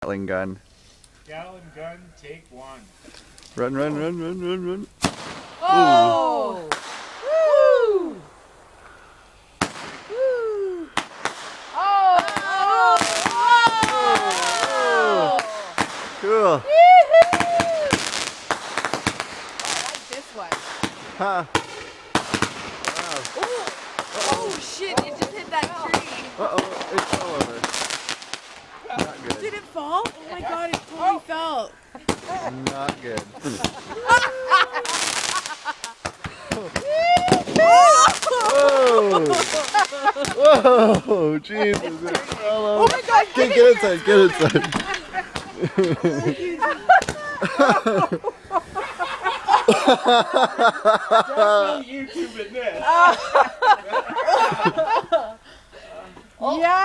Gatling gun. Gatling gun, take one. Run, run, run, run, run, run. Oh! Woo! Woo! Oh! Oh! Cool. Woo-hoo! I like this one. Huh. Oh! Oh shit! It just hit that tree. Uh-oh, it fell over. Not good. Did it fall? Oh my god! It totally fell. Not good. Whoa! Whoa! Jesus, it fell over. Oh my god! Get inside, get inside. Definitely YouTube in this. Yeah.